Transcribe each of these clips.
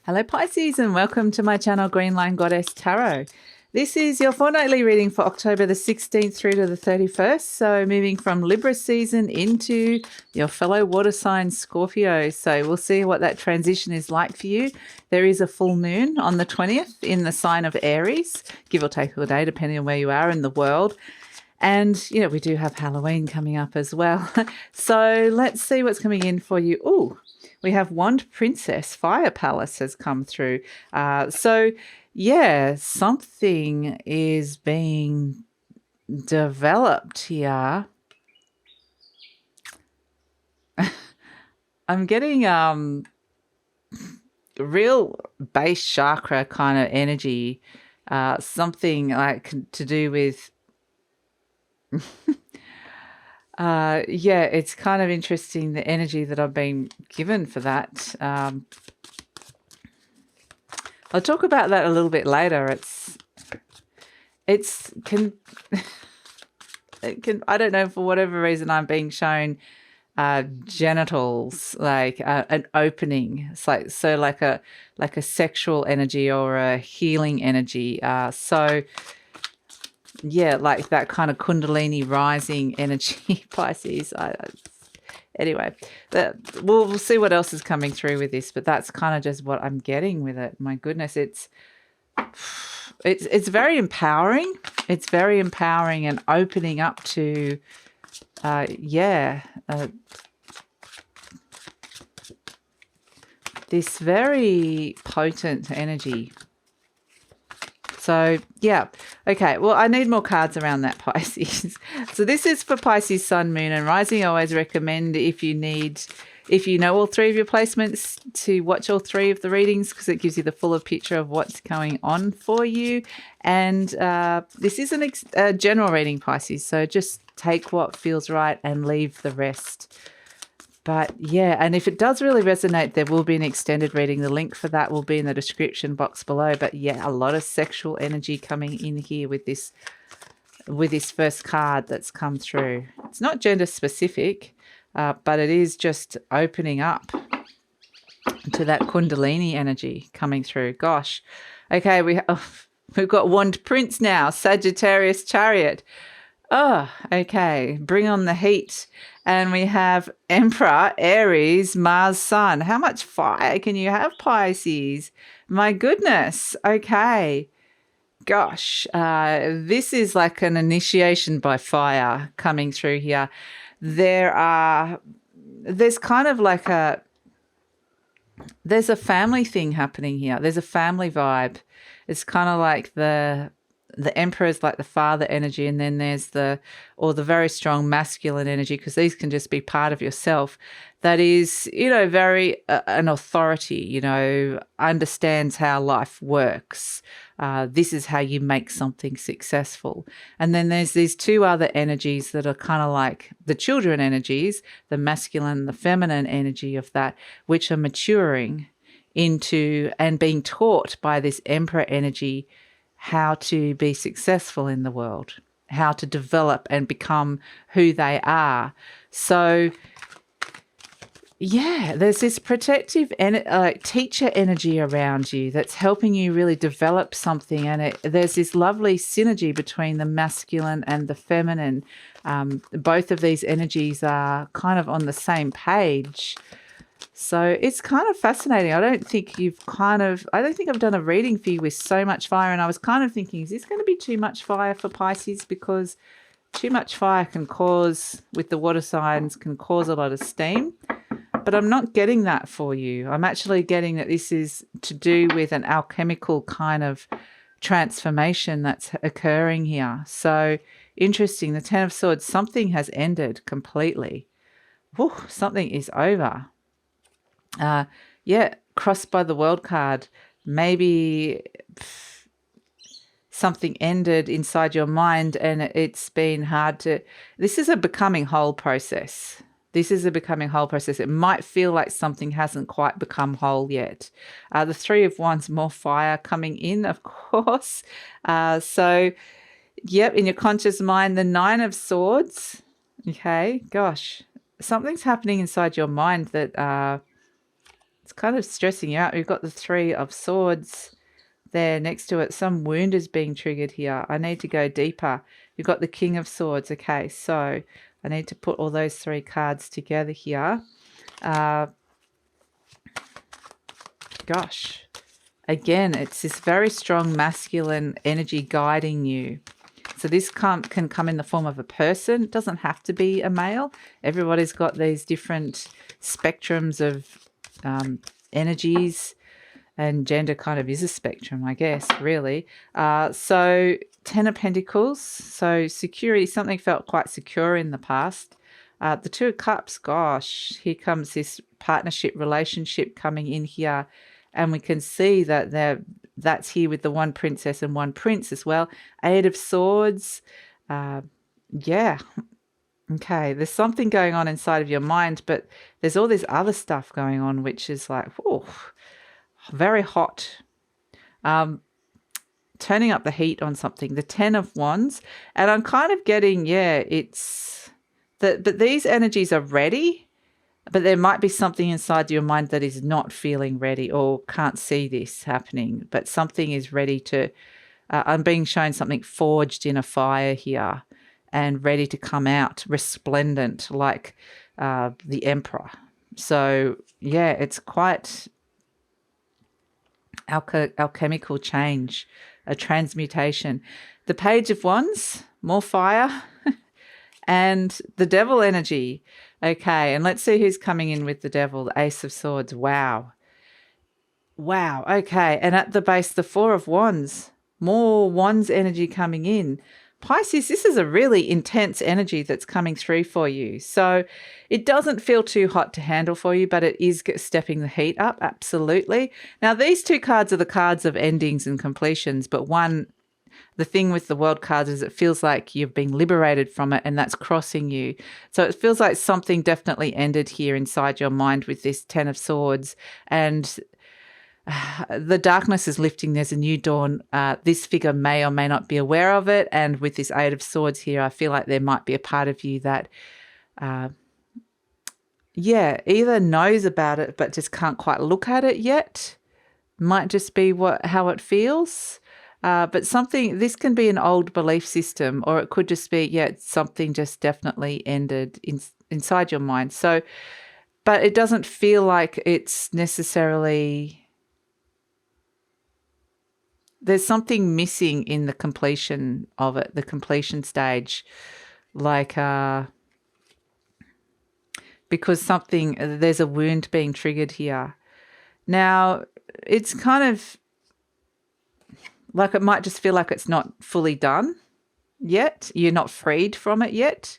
Hello Pisces and welcome to my channel GreenLion Goddess Tarot. This is your fortnightly reading for October the 16th through to the 31st. So moving from Libra season into your fellow water sign Scorpio. So we'll see what that transition is like for you. There is a full moon on the 20th in the sign of Aries, give or take a day depending on where you are in the world. And, you know, we do have Halloween coming up as well. So let's see what's coming in for you. Ooh, we have Wand Princess, Fire Palace has come through. Yeah, something is being developed here. I'm getting real base chakra kind of energy. Something like to do with yeah, it's kind of interesting, the energy that I've been given for that. I'll talk about that a little bit later. It can I don't know, for whatever reason I'm being shown genitals, like an opening. It's like a sexual energy or a healing energy. Yeah, like that kind of Kundalini rising energy, Pisces. Anyway, we'll see what else is coming through with this, but that's kind of just what I'm getting with it. My goodness, it's very empowering. It's very empowering and opening up to, this very potent energy. So, yeah. Okay, well, I need more cards around that, Pisces. So this is for Pisces, Sun, Moon and Rising. I always recommend, if you know all three of your placements, to watch all three of the readings, because it gives you the fuller picture of what's going on for you. And this is a general reading, Pisces, so just take what feels right and leave the rest. But yeah, and if it does really resonate, there will be an extended reading. The link for that will be in the description box below. But yeah, a lot of sexual energy coming in here with this first card that's come through. It's not gender specific, but it is just opening up to that Kundalini energy coming through. Gosh. Okay, we've got Wand Prince now, Sagittarius Chariot. Oh, okay. Bring on the heat. And we have Emperor, Aries, Mars, Sun. How much fire can you have, Pisces? My goodness. Okay. Gosh. This is like an initiation by fire coming through here. There's kind of like there's a family thing happening here. There's a family vibe. It's kind of like the Emperor is like the father energy, and then there's the very strong masculine energy, because these can just be part of yourself that is, very an authority, understands how life works. This is how you make something successful. And then there's these two other energies that are kind of like the children energies, the masculine, the feminine energy of that, which are maturing into and being taught by this Emperor energy how to be successful in the world, how to develop and become who they are. So, yeah, there's this protective teacher energy around you that's helping you really develop something. And there's this lovely synergy between the masculine and the feminine. Both of these energies are kind of on the same page. So it's kind of fascinating. I don't think I've done a reading for you with so much fire. And I was kind of thinking, is this going to be too much fire for Pisces? Because too much fire with the water signs, can cause a lot of steam. But I'm not getting that for you. I'm actually getting that this is to do with an alchemical kind of transformation that's occurring here. So interesting. The Ten of Swords, something has ended completely. Whew, something is over. Crossed by the World card. Maybe something ended inside your mind and it's been hard to... This is a becoming whole process. It might feel like something hasn't quite become whole yet. The Three of Wands, more fire coming in, of course. In your conscious mind, the Nine of Swords. Okay, gosh. Something's happening inside your mind that It's kind of stressing you out. We've got the Three of Swords there next to it. Some wound is being triggered here. I need to go deeper. You've got the King of Swords. Okay, so I need to put all those 3 cards together here. Gosh, again, it's this very strong masculine energy guiding you. So this can come in the form of a person. It doesn't have to be a male. Everybody's got these different spectrums of energies, and gender kind of is a spectrum, I guess, really. So 10 of Pentacles. So security, something felt quite secure in the past. The Two of Cups, gosh, here comes this partnership relationship coming in here. And we can see that that's here with the one princess and one prince as well. 8 of Swords. Yeah. Okay. There's something going on inside of your mind, but there's all this other stuff going on, which is like, whoa, very hot. Turning up the heat on something. The 10 of Wands. And I'm kind of getting, it's that, but these energies are ready. But there might be something inside your mind that is not feeling ready or can't see this happening, but something is ready to, I'm being shown something forged in a fire here and ready to come out resplendent like the Emperor. So, yeah, it's quite alchemical change, a transmutation. The Page of Wands, more fire, and the Devil energy. Okay, and let's see who's coming in with the Devil. The Ace of Swords. Wow. Wow. Okay, and at the base, the Four of Wands. More Wands energy coming in. Pisces, this is a really intense energy that's coming through for you. So it doesn't feel too hot to handle for you, but it is stepping the heat up, absolutely. Now, these 2 cards are the cards of endings and completions, but the thing with the World cards is it feels like you've been liberated from it, and that's crossing you. So it feels like something definitely ended here inside your mind with this 10 of Swords, and the darkness is lifting. There's a new dawn. This figure may or may not be aware of it, and with this 8 of Swords here, I feel like there might be a part of you that either knows about it but just can't quite look at it yet. Might just be how it feels. But this can be an old belief system, or it could just be, something just definitely ended inside your mind. So, but it doesn't feel like it's necessarily, there's something missing in the completion of it, the completion stage, like, because there's a wound being triggered here. Now, it's kind of, like it might just feel like it's not fully done yet. You're not freed from it yet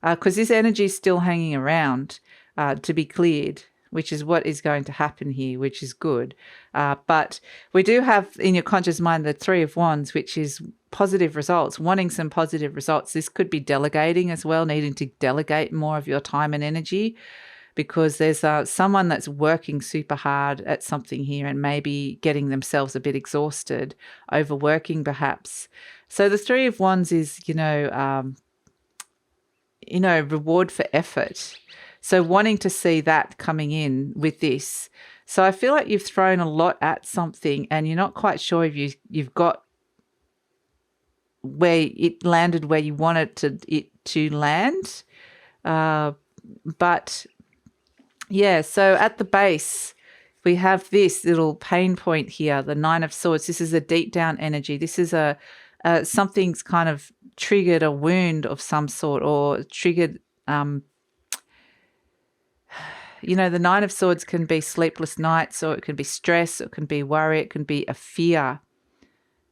because this energy is still hanging around to be cleared, which is what is going to happen here, which is good. But we do have in your conscious mind the 3 of Wands, which is positive results, wanting some positive results. This could be delegating as well, needing to delegate more of your time and energy, because there's someone that's working super hard at something here and maybe getting themselves a bit exhausted, overworking perhaps. So the 3 of Wands is, reward for effort. So wanting to see that coming in with this. So I feel like you've thrown a lot at something and you're not quite sure if you've got where it landed where you wanted it to land. But yeah, so at the base, we have this little pain point here, the 9 of Swords. This is a deep down energy. This is something's kind of triggered a wound of some sort, or triggered, the 9 of Swords can be sleepless nights, or it can be stress, it can be worry, it can be a fear,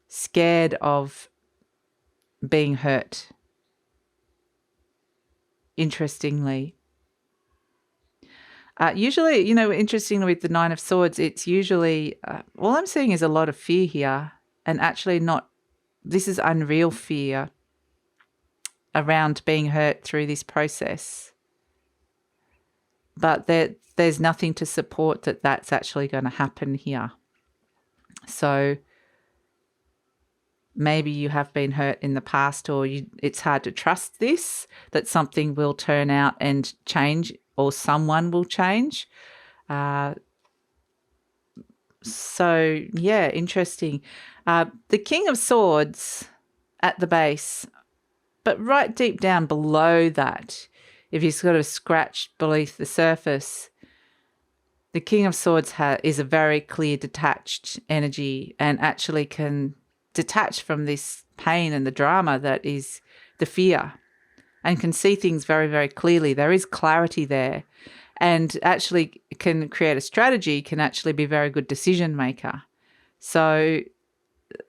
scared of being hurt. Interestingly. Usually, interestingly with the 9 of Swords, it's usually, all I'm seeing is a lot of fear here, and actually this is unreal fear around being hurt through this process. But there's nothing to support that's actually going to happen here. So maybe you have been hurt in the past, or it's hard to trust that something will turn out and change, or someone will change. So, yeah, interesting. The King of Swords at the base, but right deep down below that, if you sort of scratch beneath the surface, the King of Swords is a very clear detached energy and actually can detach from this pain and the drama that is the fear, and can see things very, very clearly. There is clarity there, and actually can create a strategy, can actually be a very good decision maker. So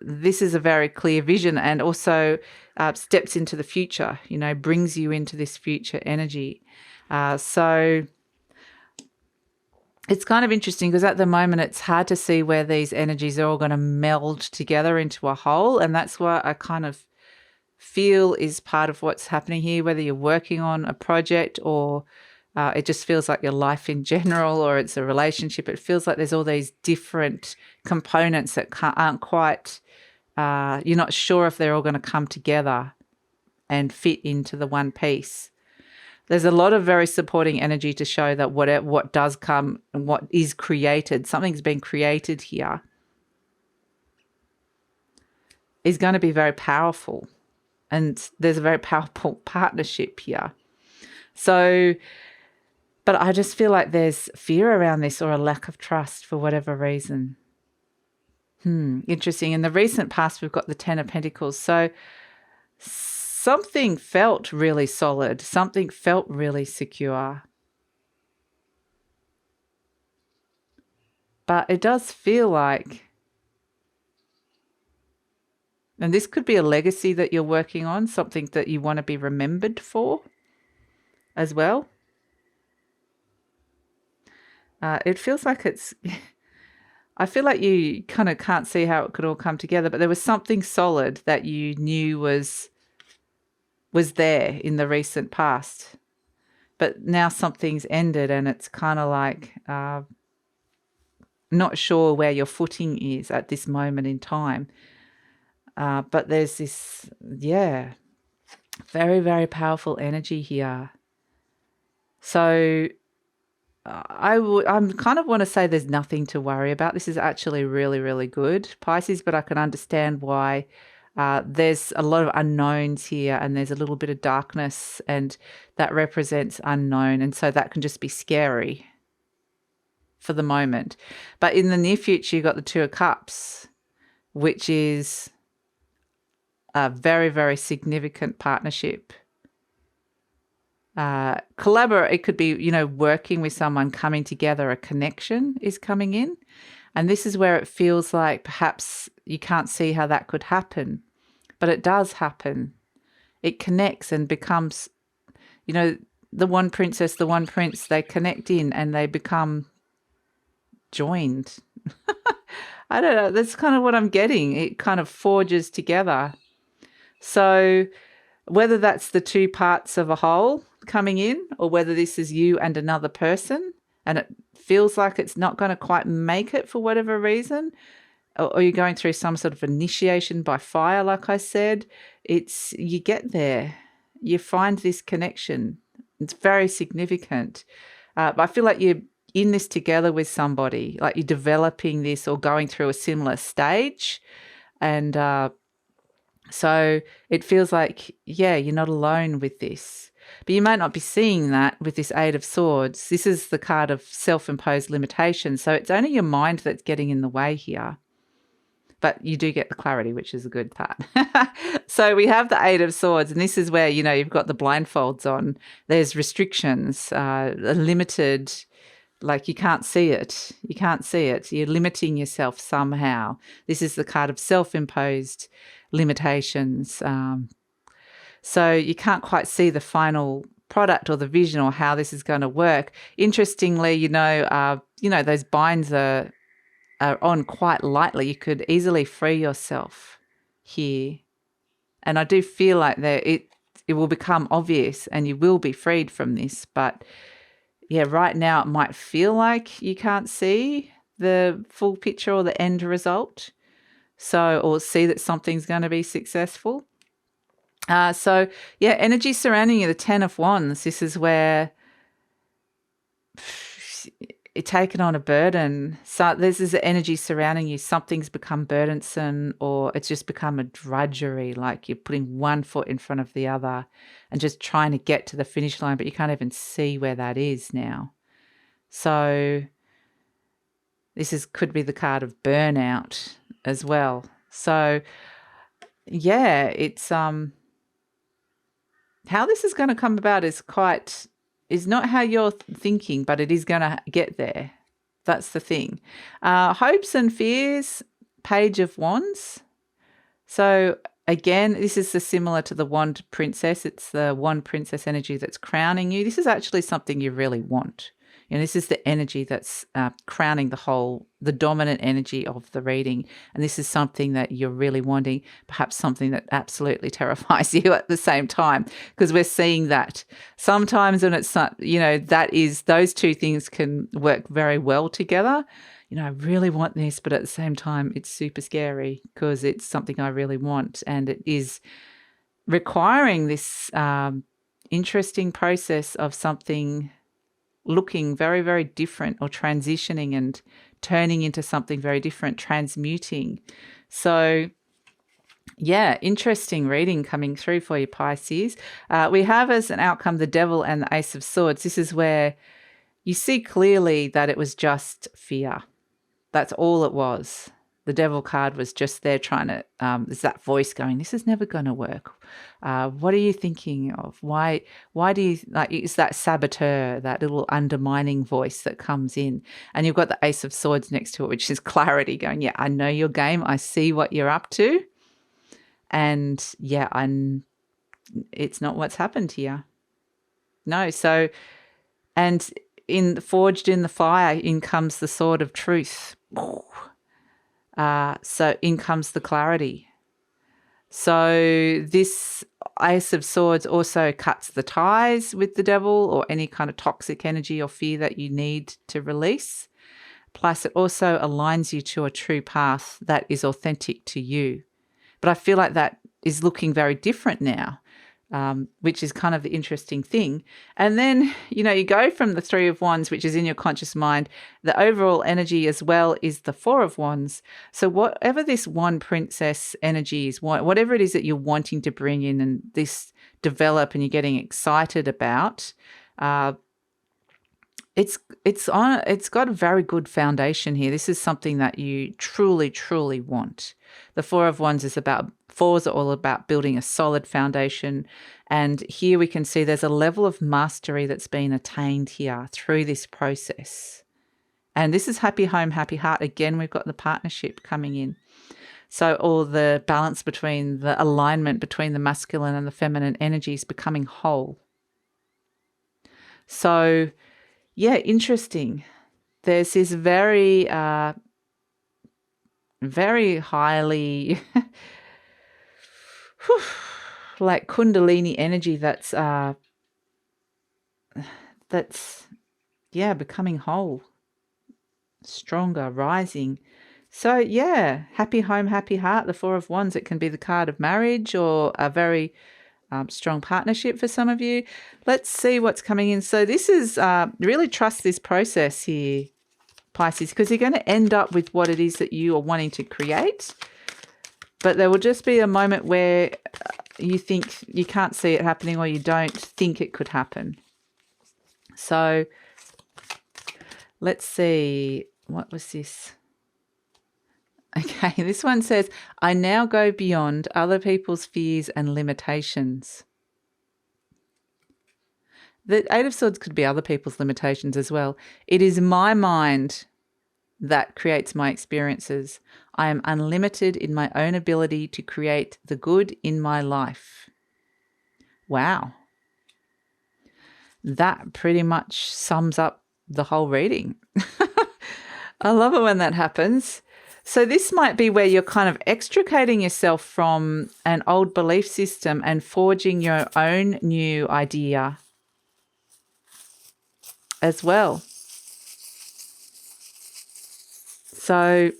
this is a very clear vision, and also steps into the future, brings you into this future energy. So it's kind of interesting because at the moment it's hard to see where these energies are all going to meld together into a whole. And that's what I kind of feel is part of what's happening here, whether you're working on a project or it just feels like your life in general, or it's a relationship. It feels like there's all these different components that aren't quite, you're not sure if they're all going to come together and fit into the one piece. There's a lot of very supporting energy to show that what does come and what is created, something's been created here, is going to be very powerful. And there's a very powerful partnership here. So, but I just feel like there's fear around this, or a lack of trust for whatever reason. Interesting. In the recent past, we've got the Ten of Pentacles. So something felt really solid. Something felt really secure. But it does feel like, and this could be a legacy that you're working on, something that you want to be remembered for as well. It feels like I feel like you kind of can't see how it could all come together, but there was something solid that you knew was there in the recent past. But now something's ended, and it's kind of like not sure where your footing is at this moment in time. But there's this, very, very powerful energy here. So I'm kind of want to say there's nothing to worry about. This is actually really, really good, Pisces, but I can understand why there's a lot of unknowns here, and there's a little bit of darkness, and that represents unknown. And so that can just be scary for the moment. But in the near future, you've got the Two of Cups, which is a very, very significant partnership. Collaborate, it could be, working with someone, coming together, a connection is coming in. And this is where it feels like perhaps you can't see how that could happen, but it does happen. It connects and becomes, the one princess, the one prince, they connect in and they become joined. I don't know. That's kind of what I'm getting. It kind of forges together. So whether that's the two parts of a whole coming in, or whether this is you and another person, and it feels like it's not going to quite make it for whatever reason, or you're going through some sort of initiation by fire, like I said, you get there. You find this connection. It's very significant. But I feel like you're in this together with somebody, like you're developing this or going through a similar stage. And so it feels like, you're not alone with this. But you might not be seeing that with this Eight of Swords. This is the card of self-imposed limitations. So it's only your mind that's getting in the way here. But you do get the clarity, which is a good part. So we have the Eight of Swords, and this is where, you've got the blindfolds on. There's restrictions, limited, like you can't see it. You can't see it. You're limiting yourself somehow. This is the card of self-imposed limitations. So you can't quite see the final product or the vision or how this is going to work. Interestingly, those binds are on quite lightly. You could easily free yourself here. And I do feel like that it will become obvious and you will be freed from this. But right now it might feel like you can't see the full picture or the end result. Or see that something's going to be successful. Energy surrounding you, the Ten of Wands. This is where taken on a burden. So there's this energy surrounding you. Something's become burdensome, or it's just become a drudgery, like you're putting one foot in front of the other and just trying to get to the finish line, but you can't even see where that is now. So this could be the card of burnout as well. So yeah, it's how this is going to come about is not how you're thinking, but it is going to get there. That's the thing. Hopes and fears, Page of Wands. So again, this is similar to the Wand Princess. It's the Wand Princess energy that's crowning you. This is actually something you really want. This is the energy that's crowning the dominant energy of the reading. And this is something that you're really wanting, perhaps something that absolutely terrifies you at the same time, because we're seeing that. Sometimes when it's not, those two things can work very well together. I really want this, but at the same time, it's super scary because it's something I really want. And it is requiring this interesting process of something looking very, very different, or transitioning and turning into something very different, transmuting. So yeah, interesting reading coming through for you, Pisces. We have as an outcome the Devil and the Ace of Swords. This is where you see clearly that it was just fear. That's all it was. The Devil card was just there trying to, there's that voice going, this is never going to work. What are you thinking of? Why do you, it's that saboteur, that little undermining voice that comes in. And you've got the Ace of Swords next to it, which is clarity, going, yeah, I know your game. I see what you're up to. And yeah, it's not what's happened here. No. So, and forged in the fire, in comes the sword of truth. So in comes the clarity. So this Ace of Swords also cuts the ties with the Devil, or any kind of toxic energy or fear that you need to release. Plus it also aligns you to a true path that is authentic to you. But I feel like that is looking very different now, which is kind of the interesting thing. And then, you go from the Three of Wands, which is in your conscious mind. The overall energy as well is the Four of Wands. So whatever this Wand Princess energy is, whatever it is that you're wanting to bring in and this develop and you're getting excited about, it's got a very good foundation here. This is something that you truly, truly want. The Four of Wands fours are all about building a solid foundation. And here we can see there's a level of mastery that's been attained here through this process. And this is happy home, happy heart. Again, we've got the partnership coming in. So all the balance between the alignment between the masculine and the feminine energies becoming whole. So yeah, interesting. There's this very, very highly like Kundalini energy that's becoming whole, stronger, rising. So yeah, happy home, happy heart. The Four of Wands. It can be the card of marriage or a very strong partnership for some of you. Let's see what's coming in. So this is really trust this process here, Pisces, because you're going to end up with what it is that you are wanting to create. But there will just be a moment where you think you can't see it happening, or you don't think it could happen. So let's see. What was this? Okay, this one says, I now go beyond other people's fears and limitations. The Eight of Swords could be other people's limitations as well. It is my mind that creates my experiences. I am unlimited in my own ability to create the good in my life. Wow. That pretty much sums up the whole reading. I love it when that happens. So this might be where you're kind of extricating yourself from an old belief system and forging your own new idea as well. So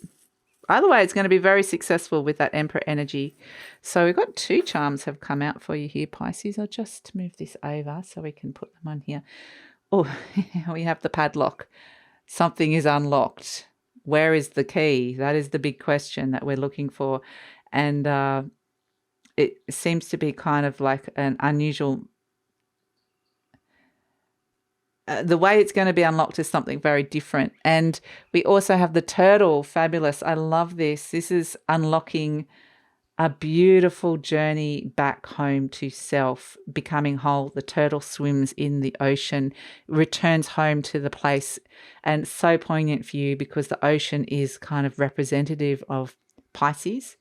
either way, it's going to be very successful with that Emperor energy. So we've got two charms have come out for you here, Pisces. I'll just move this over so we can put them on here. Oh, we have the padlock. something is unlocked. Where is the key? That is the big question that we're looking for. And it seems to be kind of like an unusual... the way it's going to be unlocked is something very different. And we also have the turtle. Fabulous. I love this. This is unlocking a beautiful journey back home to self, becoming whole. The turtle swims in the ocean, returns home to the place. And it's so poignant for you because the ocean is kind of representative of Pisces.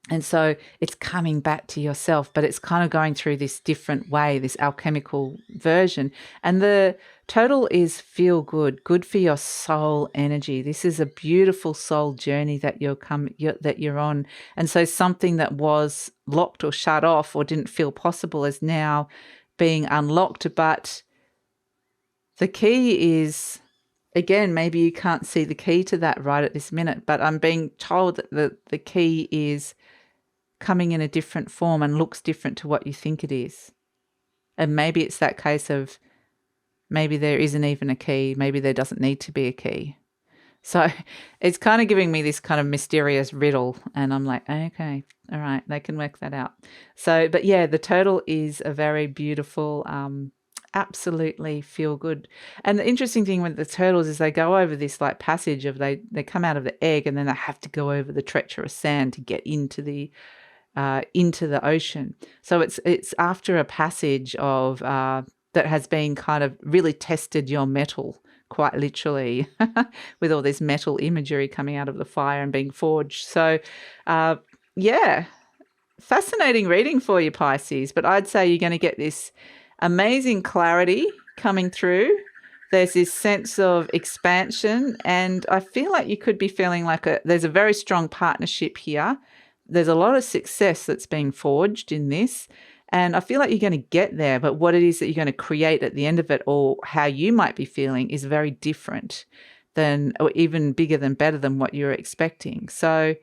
And so it's coming back to yourself, but it's kind of going through this different way, this alchemical version. And the turtle is feel good, good for your soul energy. This is a beautiful soul journey that you're on. And so something that was locked or shut off or didn't feel possible is now being unlocked. But the key is, again, maybe you can't see the key to that right at this minute, but I'm being told that the key is coming in a different form and looks different to what you think it is. And maybe it's that case of maybe there isn't even a key. Maybe there doesn't need to be a key. So it's kind of giving me this kind of mysterious riddle. And I'm like, okay, all right, they can work that out. So, but yeah, the turtle is a very beautiful, absolutely feel good. And the interesting thing with the turtles is they go over this like passage of they come out of the egg and then they have to go over the treacherous sand to get into the ocean. So it's after a passage of that has been kind of really tested your metal, quite literally, with all this metal imagery coming out of the fire and being forged. So yeah, fascinating reading for you, Pisces. But I'd say you're going to get this amazing clarity coming through. There's this sense of expansion, and I feel like you could be feeling like there's a very strong partnership here. There's a lot of success that's being forged in this, and I feel like you're going to get there, but what it is that you're going to create at the end of it, or how you might be feeling, is very different than, or even bigger than, better than what you're expecting. So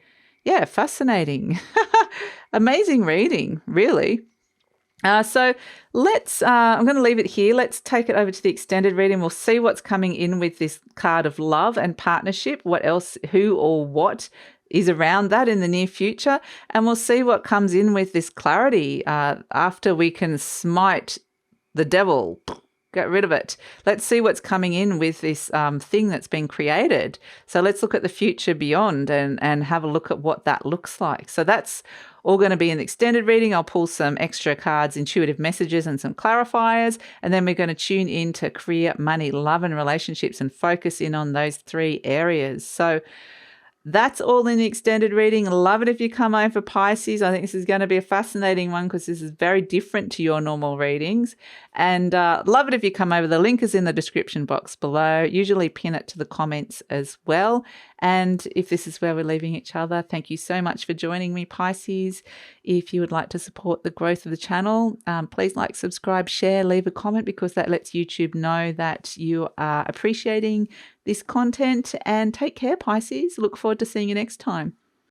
yeah, fascinating. Amazing reading, really. So let's, I'm going to leave it here. Let's take it over to the extended reading. We'll see what's coming in with this card of love and partnership, what else, who or what is around that in the near future. And we'll see what comes in with this clarity after we can smite the devil, get rid of it. Let's see what's coming in with this thing that's been created. So let's look at the future beyond and have a look at what that looks like. So that's all going to be in the extended reading. I'll pull some extra cards, intuitive messages and some clarifiers. And then we're going to tune into career, money, love and relationships and focus in on those 3 areas. So that's all in the extended reading. Love it if you come over, Pisces. I think this is going to be a fascinating one because this is very different to your normal readings. And love it if you come over. The link is in the description box below. Usually pin it to the comments as well. And if this is where we're leaving each other, thank you so much for joining me, Pisces. If you would like to support the growth of the channel, please like, subscribe, share, leave a comment, because that lets YouTube know that you are appreciating this content. And take care, Pisces. Look forward to seeing you next time.